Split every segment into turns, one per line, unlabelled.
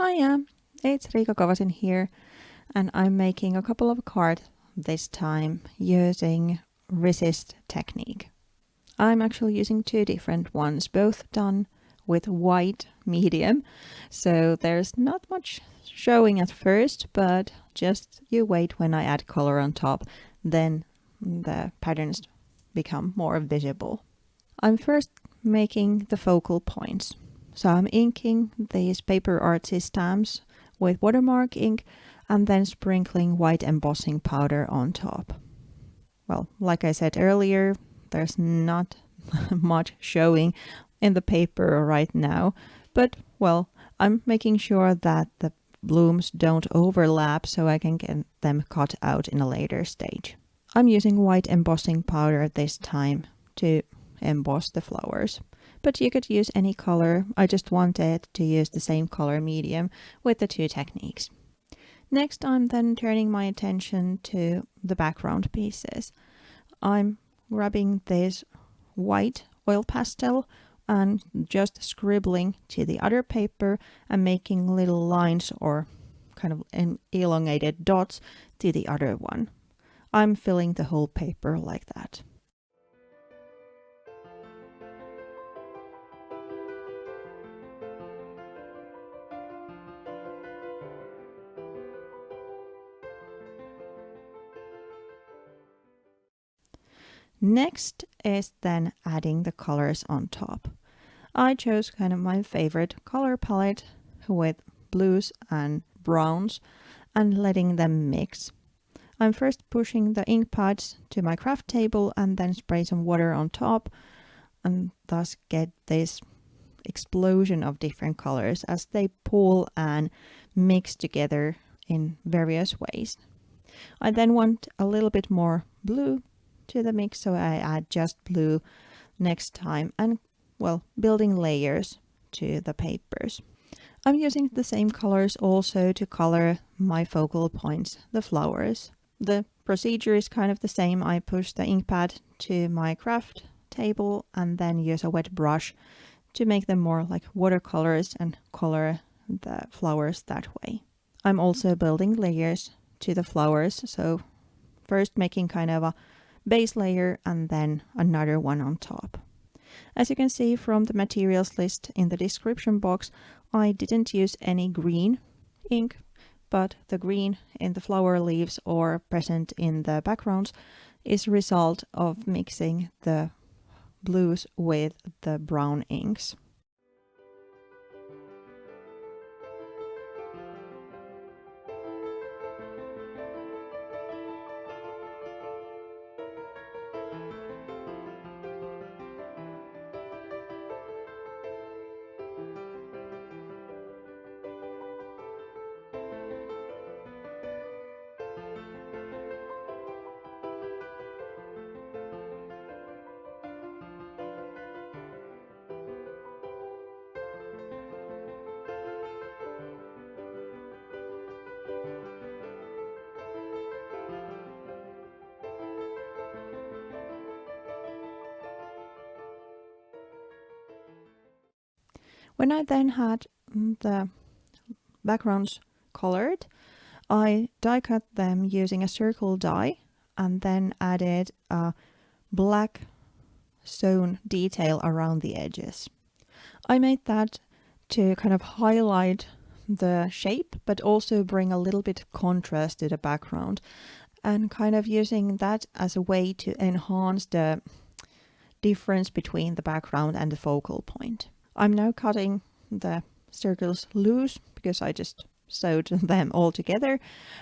Hiya, it's Riikka Kovasin here, and I'm making a couple of cards this time using resist technique. I'm actually using two different ones, both done with white medium, so there's not much showing at first, but just you wait when I add color on top, then the patterns become more visible. I'm first making the focal points. So I'm inking these PaperArtsy stamps with watermark ink and then sprinkling white embossing powder on top. Well, like I said earlier, there's not much showing in the paper right now, but well, I'm making sure that the blooms don't overlap so I can get them cut out in a later stage. I'm using white embossing powder this time to emboss the flowers. But you could use any color. I just wanted to use the same color medium with the two techniques. Next, I'm then turning my attention to the background pieces. I'm grabbing this white oil pastel and just scribbling to the other paper and making little lines or kind of elongated dots to the other one. I'm filling the whole paper like that. Next is then adding the colors on top. I chose kind of my favorite color palette with blues and browns and letting them mix. I'm first pushing the ink pads to my craft table and then spray some water on top and thus get this explosion of different colors as they pool and mix together in various ways. I then want a little bit more blue to the mix, so I add just blue next time and well, building layers to the papers. I'm using the same colors also to color my focal points, the flowers. The procedure is kind of the same. I push the ink pad to my craft table and then use a wet brush to make them more like watercolors and color the flowers that way. I'm also building layers to the flowers, so first making kind of a base layer and then another one on top. As you can see from the materials list in the description box, I didn't use any green ink, but the green in the flower leaves or present in the backgrounds is a result of mixing the blues with the brown inks. When I then had the backgrounds colored, I die cut them using a circle die and then added a black sewn detail around the edges. I made that to kind of highlight the shape but also bring a little bit of contrast to the background and kind of using that as a way to enhance the difference between the background and the focal point. I'm now cutting the circles loose because I just sewed them all together,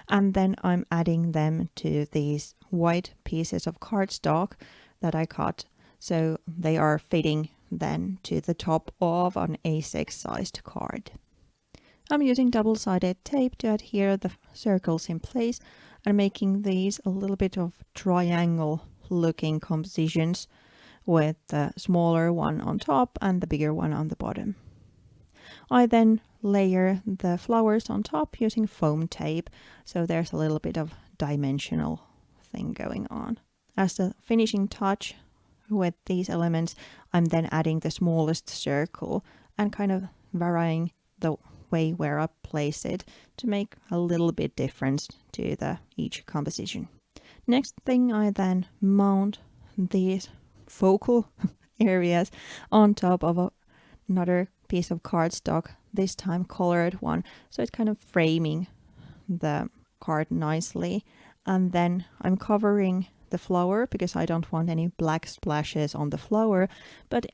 and then I'm adding them to these white pieces of cardstock that I cut, so they are fitting then to the top of an A6 sized card. I'm using double-sided tape to adhere the circles in place and making these a little bit of triangle looking compositions with the smaller one on top and the bigger one on the bottom. I then layer the flowers on top using foam tape, so there's a little bit of dimensional thing going on. As the finishing touch with these elements, I'm then adding the smallest circle and kind of varying the way where I place it to make a little bit difference to each composition. Next thing, I then mount these focal areas on top of another piece of cardstock, this time colored one, so it's kind of framing the card nicely. And then I'm covering the flower because I don't want any black splashes on the flower, but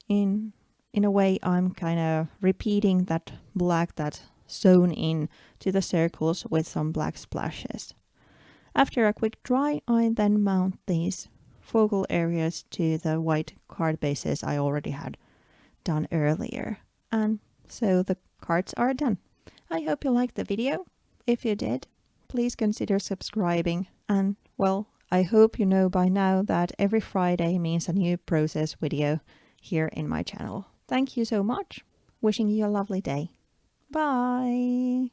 in a way I'm kind of repeating that black that's sewn in to the circles with some black splashes. After a quick dry, I then mount these focal areas to the white card bases I already had done earlier. And so the cards are done. I hope you liked the video. If you did, please consider subscribing. And well, I hope you know by now that every Friday means a new process video here in my channel. Thank you so much. Wishing you a lovely day. Bye.